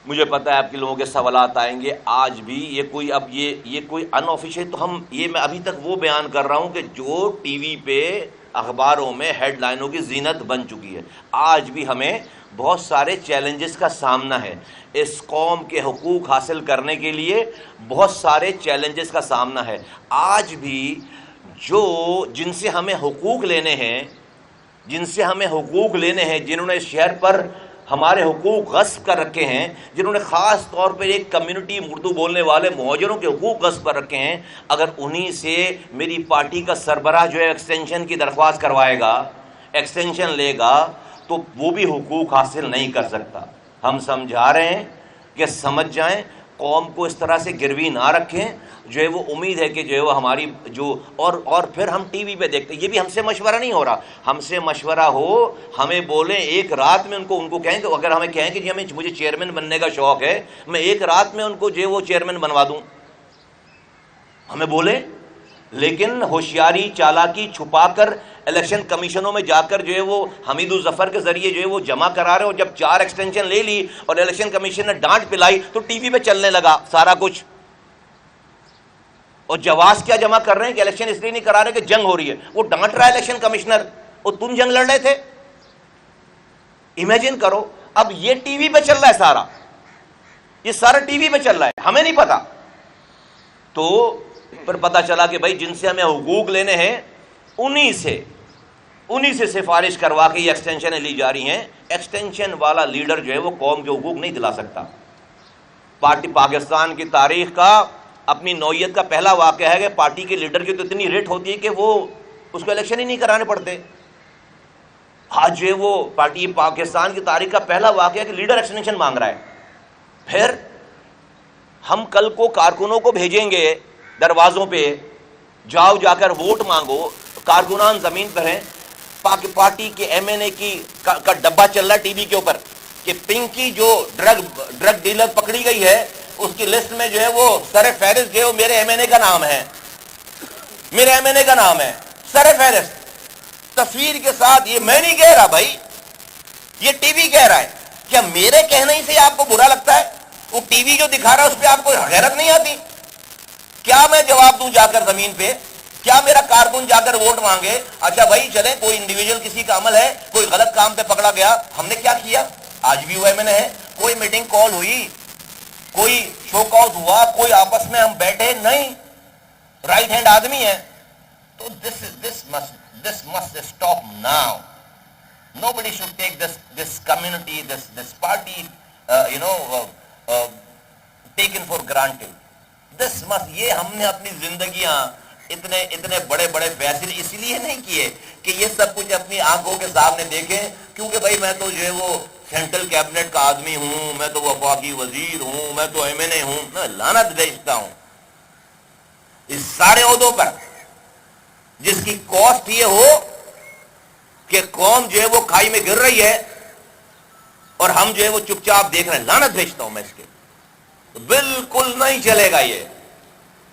مجھے پتہ ہے آپ کے لوگوں کے سوالات آئیں گے. آج بھی یہ کوئی ان آفیشیل، تو میں ابھی تک وہ بیان کر رہا ہوں کہ جو ٹی وی پہ اخباروں میں ہیڈ لائنوں کی زینت بن چکی ہے. آج بھی ہمیں بہت سارے چیلنجز کا سامنا ہے. اس قوم کے حقوق حاصل کرنے کے لیے بہت سارے چیلنجز کا سامنا ہے. آج بھی جن سے ہمیں حقوق لینے ہیں، جنہوں نے اس شہر پر ہمارے حقوق غصب کر رکھے ہیں، جنہوں نے خاص طور پر ایک کمیونٹی اردو بولنے والے مہاجروں کے حقوق غصب کر رکھے ہیں، اگر انہی سے میری پارٹی کا سربراہ جو ہے ایکسٹینشن کی درخواست کروائے گا، ایکسٹینشن لے گا، تو وہ بھی حقوق حاصل نہیں کر سکتا. ہم سمجھا رہے ہیں کہ سمجھ جائیں، قوم کو اس طرح سے گروی نہ رکھیں. جو ہے وہ امید ہے کہ جو ہے وہ ہماری اور پھر ہم ٹی وی پہ دیکھتے ہیں. یہ بھی ہم سے مشورہ نہیں ہو رہا. ہم سے مشورہ ہو، ہمیں بولیں ایک رات میں ان کو کہیں کہ اگر ہمیں کہیں کہ جی مجھے چیئرمین بننے کا شوق ہے، میں ایک رات میں ان کو جو ہے وہ چیئرمین بنوا دوں، ہمیں بولیں. لیکن ہوشیاری چالاکی چھپا کر الیکشن کمیشنوں میں جا کر جو ہے وہ حمید الظفر کے ذریعے جو ہے وہ جمع کرا رہے. اور جب 4 ایکسٹینشن لے لی اور الیکشن کمیشن نے ڈانٹ پلائی تو ٹی وی پہ چلنے لگا سارا کچھ. اور جواز کیا جمع کر رہے ہیں کہ الیکشن اس لیے نہیں کرا رہے کہ جنگ ہو رہی ہے. وہ ڈانٹ رہا ہے الیکشن کمشنر، اور تم جنگ لڑ رہے تھے. امیجن کرو، اب یہ ٹی وی پہ چل رہا ہے سارا، یہ سارا ٹی وی پہ چل رہا ہے، ہمیں نہیں پتا. تو پھر پتا چلا کہ بھائی جن سے ہمیں حقوق لینے ہیں انہی سے سفارش کروا کے یہ ایکسٹینشنیں لی جا رہی ہیں. ایکسٹینشن والا لیڈر جو ہے وہ قوم کے حقوق نہیں دلا سکتا. پاکستان کی تاریخ کا اپنی نوعیت کا پہلا واقعہ ہے کہ پارٹی کے لیڈر کی تو اتنی ریٹ ہوتی ہے کہ وہ اس کو الیکشن ہی نہیں کرانے پڑتے. آج جو ہے وہ پاکستان کی تاریخ کا پہلا واقعہ ہے کہ لیڈر ایکسٹینشن مانگ رہا ہے. پھر ہم کل کو کارکنوں کو بھیجیں گے دروازوں پہ، جاؤ جا کر ووٹ مانگو. کارکنان زمین پر ہیں. پارٹی کے ایم این اے کا ڈبہ چل رہا ہے ٹی وی کے اوپر کہ پنکی جو ڈرگ ڈیلر پکڑی گئی ہے اس کی لسٹ میں جو ہے وہ سر فہرست جو ہے وہ میرے ایم این اے کا نام ہے، میرے ایم این اے کا نام ہے سر فہرست تصویر کے ساتھ. یہ میں نہیں کہہ رہا بھائی، یہ ٹی وی کہہ رہا ہے. کیا میرے کہنے ہی سے آپ کو برا لگتا ہے؟ وہ ٹی وی جو دکھا رہا ہے اس پہ آپ کو غیرت نہیں آتی؟ کیا میں جواب دوں جا کر زمین پہ؟ کیا میرا کارکن جا کر ووٹ مانگے؟ اچھا بھائی چلیں، کوئی انڈیویجول کسی کا عمل ہے، کوئی غلط کام پہ پکڑا گیا، ہم نے کیا کیا؟ آج بھی وہ ایم این اے ہے. کوئی میٹنگ کال ہوئی، کوئی شو کاز ہوا، کوئی آپس میں ہم بیٹھے نہیں، رائٹ ہینڈ آدمی ہے. تو this must stop now. Nobody should take this community, this party, taken for granted. یہ ہم نے اپنی زندگیاں اتنے بڑے بڑے فیصلے اس لیے نہیں کیے کہ یہ سب کچھ اپنی آنکھوں کے سامنے دیکھیں، کیونکہ بھائی میں تو جو ہے وہ سینٹرل کیبنٹ کا آدمی ہوں، میں تو وفاقی وزیر ہوں، میں تو ایم این اے ہوں. میں لعنت بھیجتا ہوں اس سارے عہدوں پر جس کی کاسٹ یہ ہو کہ قوم جو ہے وہ کھائی میں گر رہی ہے اور ہم جو ہے وہ چپ چاپ دیکھ رہے ہیں. لعنت بھیجتا ہوں میں اس کے. بالکل نہیں چلے گا.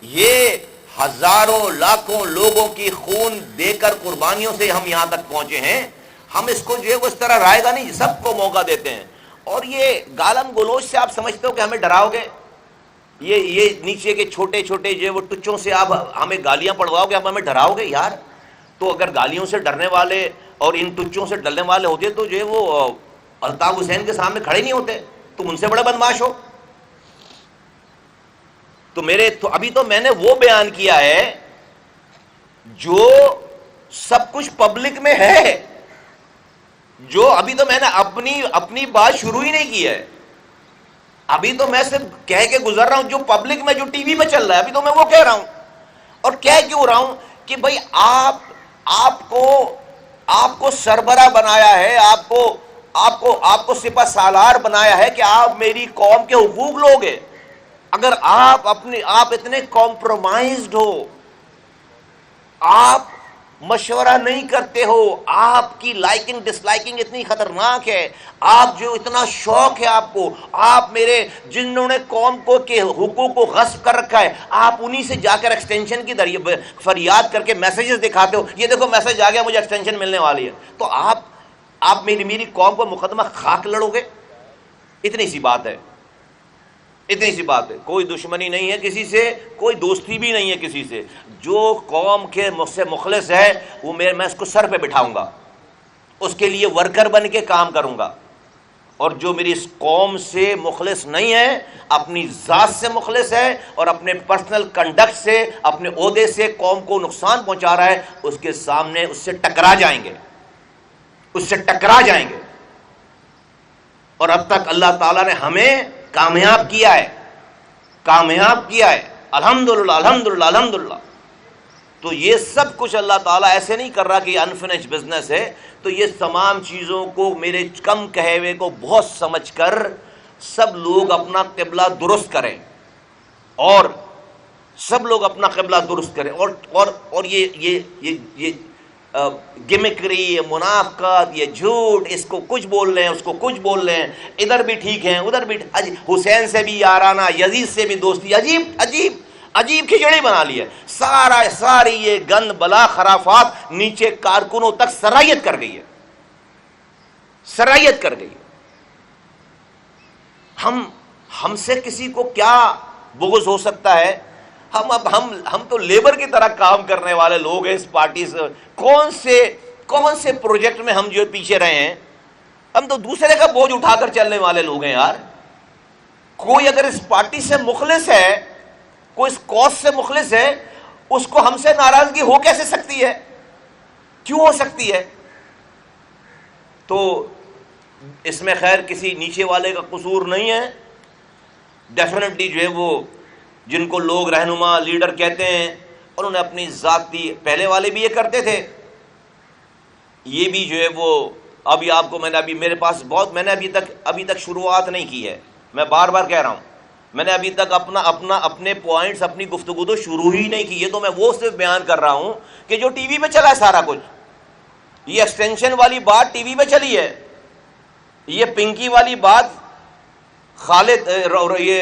یہ ہزاروں لاکھوں لوگوں کی خون دے کر قربانیوں سے ہم یہاں تک پہنچے ہیں. ہم اس کو جو ہے وہ اس طرح رائے گا نہیں. سب کو موقع دیتے ہیں. اور یہ گالم گلوچ سے آپ سمجھتے ہو کہ ہمیں ڈراؤ گے؟ یہ نیچے کے چھوٹے چھوٹے جو ہے وہ ٹچوں سے آپ ہمیں گالیاں پڑواؤ گے، آپ ہمیں ڈراؤ گے یار؟ تو اگر گالیوں سے ڈرنے والے اور ان ٹچوں سے ڈرنے والے ہوتے تو جو ہے وہ الطاف حسین کے سامنے کھڑے نہیں ہوتے. تم ان سے بڑے بدماش ہو. تو ابھی تو میں نے وہ بیان کیا ہے جو سب کچھ پبلک میں ہے. جو ابھی تو میں نے اپنی بات شروع ہی نہیں کی ہے. ابھی تو میں صرف کہہ کے گزر رہا ہوں جو پبلک میں، جو ٹی وی میں چل رہا ہے. ابھی تو میں وہ کہہ رہا ہوں. اور کہہ کیوں رہا ہوں کہ بھائی آپ کو سربراہ بنایا ہے، آپ کو سپہ سالار بنایا ہے کہ آپ میری قوم کے حقوق لوگے. اگر آپ اتنے کمپرومائزڈ ہو، آپ مشورہ نہیں کرتے ہو، آپ کی لائکنگ ڈس لائکنگ اتنی خطرناک ہے، آپ جو اتنا شوق ہے آپ میرے جنہوں نے قوم کو کے حقوق کو غصب کر رکھا ہے، آپ انہی سے جا کر ایکسٹینشن کی فریاد کر کے میسیجز دکھاتے ہو، یہ دیکھو میسیج آ گیا مجھے ایکسٹینشن ملنے والی ہے. تو آپ میری قوم کو مقدمہ خاک لڑو گے؟ اتنی سی بات ہے. اتنی سی بات ہے. کوئی دشمنی نہیں ہے کسی سے, کوئی دوستی بھی نہیں ہے کسی سے. جو قوم کے مجھ سے مخلص ہے وہ میں اس کو سر پہ بٹھاؤں گا, اس کے لیے ورکر بن کے کام کروں گا. اور جو میری اس قوم سے مخلص نہیں ہے, اپنی ذات سے مخلص ہے اور اپنے پرسنل کنڈکٹ سے, اپنے عہدے سے قوم کو نقصان پہنچا رہا ہے, اس کے سامنے اس سے ٹکرا جائیں گے, اس سے ٹکرا جائیں گے. اور اب تک اللہ تعالیٰ نے ہمیں کامیاب کیا ہے, کامیاب کیا ہے, الحمدللہ الحمدللہ الحمدللہ. تو یہ سب کچھ اللہ تعالیٰ ایسے نہیں کر رہا کہ یہ انفینش بزنس ہے. تو یہ تمام چیزوں کو, میرے کم کہے ہوئے کو بہت سمجھ کر سب لوگ اپنا قبلہ درست کریں, اور سب لوگ اپنا قبلہ درست کریں. اور یہ گمکری, یہ منافقت, یہ جھوٹ, اس کو کچھ بول رہے ہیں اس کو کچھ بول رہے ہیں, ادھر بھی ٹھیک ہیں ادھر بھی, حسین سے بھی یارانہ, یزید سے بھی دوستی, عجیب عجیب عجیب کھچڑی بنا لی ہے. ساری یہ گند بلا خرافات نیچے کارکنوں تک سرایت کر گئی ہے, سرایت کر گئی. ہم سے کسی کو کیا بغض ہو سکتا ہے؟ ہم تو لیبر کی طرح کام کرنے والے لوگ ہیں اس پارٹی سے. کون سے پروجیکٹ میں ہم جو پیچھے رہے ہیں؟ ہم تو دوسرے کا بوجھ اٹھا کر چلنے والے لوگ ہیں یار. کوئی اگر اس پارٹی سے مخلص ہے, کوئی اس کاز سے مخلص ہے, اس کو ہم سے ناراضگی ہو کیسے سکتی ہے؟ کیوں ہو سکتی ہے؟ تو اس میں خیر کسی نیچے والے کا قصور نہیں ہے. ڈیفینیٹلی جو ہے وہ جن کو لوگ رہنما لیڈر کہتے ہیں, انہوں نے اپنی ذاتی, پہلے والے بھی یہ کرتے تھے, یہ بھی جو ہے وہ ابھی آپ کو میں نے ابھی میرے پاس بہت, میں نے ابھی تک شروعات نہیں کی ہے, میں بار بار کہہ رہا ہوں, میں نے ابھی تک اپنے پوائنٹس, اپنی گفتگو تو شروع ہی نہیں کی. یہ تو میں وہ صرف بیان کر رہا ہوں کہ جو ٹی وی پہ چلا ہے سارا کچھ. یہ ایکسٹینشن والی بات ٹی وی پہ چلی ہے, یہ پنکی والی بات خالد, یہ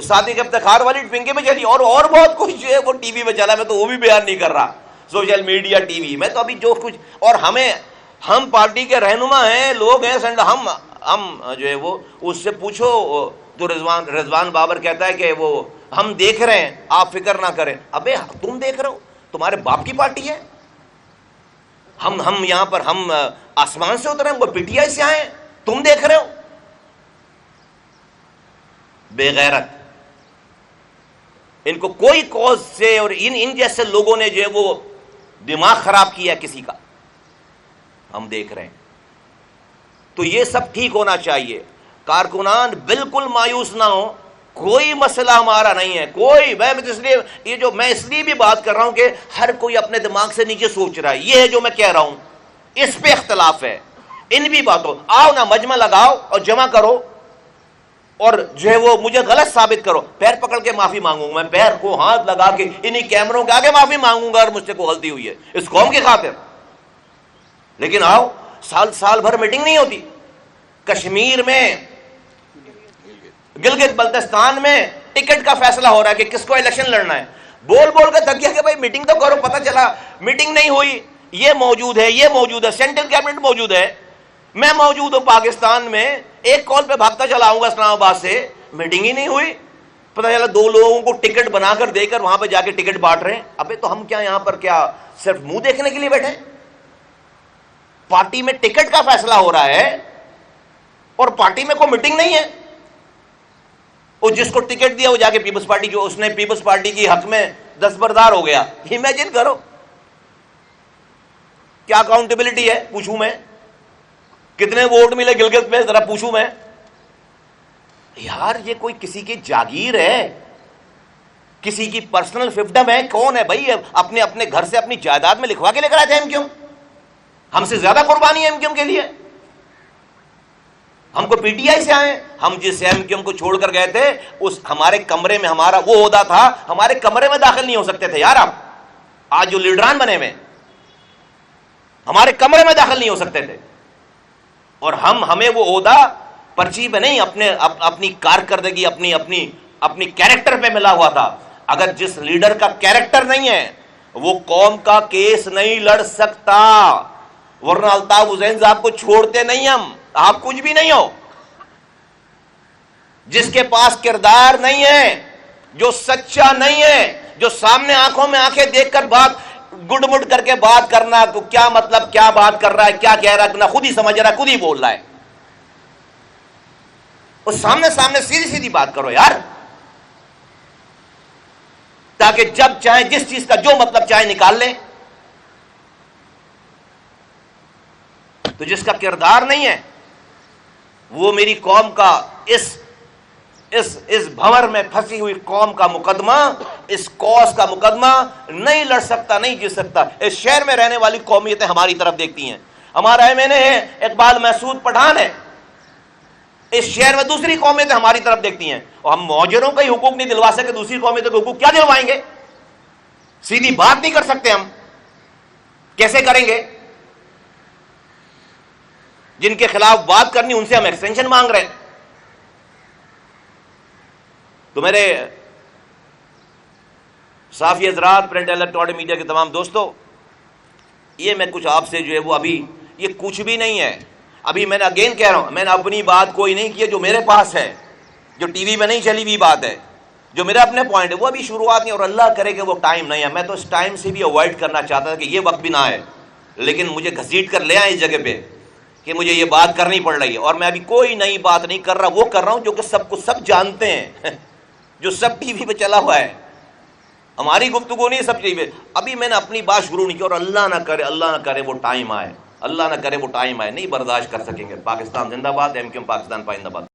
صادق افتخار والی پنکی پہ چلی, اور بہت کچھ جو ہے وہ ٹی وی پہ چلا. میں تو وہ بھی بیان نہیں کر رہا, سوشل میڈیا, ٹی وی. میں تو ابھی جو کچھ, اور ہم پارٹی کے رہنما ہیں, لوگ ہیں, ہم جو ہے وہ اس سے پوچھو تو رضوان بابر کہتا ہے کہ وہ ہم دیکھ رہے ہیں, آپ فکر نہ کریں. ابے تم دیکھ رہے ہو, تمہارے باپ کی پارٹی ہے. ہم یہاں پر, ہم آسمان سے اترے, وہ پی ٹی آئی سے آئے, تم دیکھ رہے ہو. بے غیرت, ان کو کوئی کوز سے, اور ان جیسے لوگوں نے جو ہے وہ دماغ خراب کیا کسی کا, ہم دیکھ رہے ہیں. تو یہ سب ٹھیک ہونا چاہیے. کارکنان بالکل مایوس نہ ہو, کوئی مسئلہ ہمارا نہیں ہے, کوئی. میں اس لیے بھی بات کر رہا ہوں کہ ہر کوئی اپنے دماغ سے نیچے سوچ رہا ہے. یہ ہے جو میں کہہ رہا ہوں, اس پہ اختلاف ہے, ان بھی باتوں. آؤ نا, مجمع لگاؤ اور جمع کرو, اور جو ہے وہ مجھے غلط ثابت کرو, پیر پکڑ کے معافی مانگوں گا. میں پیر کو ہاتھ لگا کے انہی کیمروں کے آگے معافی مانگوں گا اگر مجھ سے کوئی غلطی ہوئی ہے اس قوم کی خاطر. لیکن آؤ, سال بھر میٹنگ نہیں ہوتی. کشمیر میں, گلگت بلتستان میں ٹکٹ کا فیصلہ ہو رہا ہے کہ کس کو الیکشن لڑنا ہے. بول کے تھک گیا کہ بھائی میٹنگ تو کرو. پتہ چلا میٹنگ نہیں ہوئی, یہ موجود ہے, یہ موجود ہے, سینٹرل کیبنٹ موجود ہے, میں موجود ہوں پاکستان میں, ایک کال پہ بھاگتا چلا آؤں گا اسلام آباد سے, میٹنگ ہی نہیں ہوئی. پتہ چلا 2 لوگوں کو ٹکٹ بنا کر دے کر وہاں پہ جا کے ٹکٹ بانٹ رہے ہیں. ابے تو ہم کیا یہاں پر کیا صرف منہ دیکھنے کے لیے بیٹھے؟ پارٹی میں ٹکٹ کا فیصلہ ہو رہا ہے اور پارٹی میں کوئی میٹنگ نہیں ہے. اور جس کو ٹکٹ دیا وہ جا کے پیپلز پارٹی, جو اس نے پیپلز پارٹی کی حق میں دستبردار ہو گیا. امیجن کرو کیا اکاؤنٹیبلٹی ہے. پوچھوں میں کتنے ووٹ ملے گلگت میں, ذرا پوچھوں میں. یار یہ کوئی کسی کی جاگیر ہے, کسی کی پرسنل ففڈم ہے؟ کون ہے بھائی اپنے گھر سے اپنی جائیداد میں لکھوا کے لے کر آئے تھے ایم کیوں؟ ہم سے زیادہ قربانی ہے ایم کیوں کے لیے. ہم کو پی ٹی آئی سے آئے, ہم جس ایم کیو ایم کو چھوڑ کر گئے تھے اس ہمارے کمرے میں, ہمارا وہ عہدہ تھا, ہمارے کمرے میں داخل نہیں ہو سکتے تھے یار. آپ آج جو لیڈران بنے ہوئے ہمارے کمرے میں داخل نہیں ہو سکتے تھے, اور ہمیں وہ عہدہ پرچی پہ نہیں, اپنی کارکردگی, اپنی کیریکٹر پہ ملا ہوا تھا. اگر جس لیڈر کا کیریکٹر نہیں ہے وہ قوم کا کیس نہیں لڑ سکتا, ورنہ الطاف حسین صاحب کو چھوڑتے نہیں ہم, آپ کچھ بھی نہیں ہو. جس کے پاس کردار نہیں ہے، جو سچا نہیں ہے، جو سامنے آنکھوں میں آنکھیں دیکھ کر بات گڈ مڈ کر کے بات کرنا، تو کیا مطلب، کیا بات کر رہا ہے، کیا کہہ رہا ہے، نہ خود ہی سمجھ رہا ہے، خود ہی بول رہا ہے. اس سامنے سیدھی سیدھی بات کرو یار، تاکہ جب چاہے جس چیز کا جو مطلب چاہے نکال لیں. تو جس کا کردار نہیں ہے وہ میری قوم کا اس بھنور میں پھنسی ہوئی قوم کا مقدمہ، اس کوس کا مقدمہ نہیں لڑ سکتا، نہیں جیت سکتا. اس شہر میں رہنے والی قومیتیں ہماری طرف دیکھتی ہیں. ہمارا MNA ہے اقبال محسود پٹھان ہے، اس شہر میں دوسری قومیتیں ہماری طرف دیکھتی ہیں، اور ہم مہاجروں کا ہی حقوق نہیں دلوا سکے، دوسری قومیتوں کے حقوق کیا دلوائیں گے؟ سیدھی بات نہیں کر سکتے ہم، کیسے کریں گے؟ جن کے خلاف بات کرنی ان سے ہم ایکسٹینشن مانگ رہے ہیں. تو میرے صحافی حضرات، پرنٹ الیکٹرانک میڈیا کے تمام دوستو، یہ میں کچھ آپ سے جو ہے وہ ابھی یہ کچھ بھی نہیں ہے. ابھی میں نے اگین کہہ رہا ہوں، میں نے اپنی بات کوئی نہیں کی ہے، جو میرے پاس ہے، جو ٹی وی میں نہیں چلی ہوئی بات ہے، جو میرے اپنے پوائنٹ ہے، وہ ابھی شروعات نہیں، اور اللہ کرے کہ وہ ٹائم نہیں ہے. میں تو اس ٹائم سے بھی اوائڈ کرنا چاہتا تھا کہ یہ وقت بھی نہ آئے، لیکن مجھے گھسیٹ کر لے آئے اس جگہ پہ کہ مجھے یہ بات کرنی پڑ رہی ہے. اور میں ابھی کوئی نئی بات نہیں کر رہا، وہ کر رہا ہوں جو کہ سب جانتے ہیں جو سب ٹی وی پہ چلا ہوا ہے. ہماری گفتگو نہیں سب ٹی وی پہ. ابھی میں نے اپنی بات شروع نہیں کی، اور اللہ نہ کرے وہ ٹائم آئے، اللہ نہ کرے وہ ٹائم آئے، نہیں برداشت کر سکیں گے. پاکستان زندہ باد، MQM پاکستان پائندہ باد.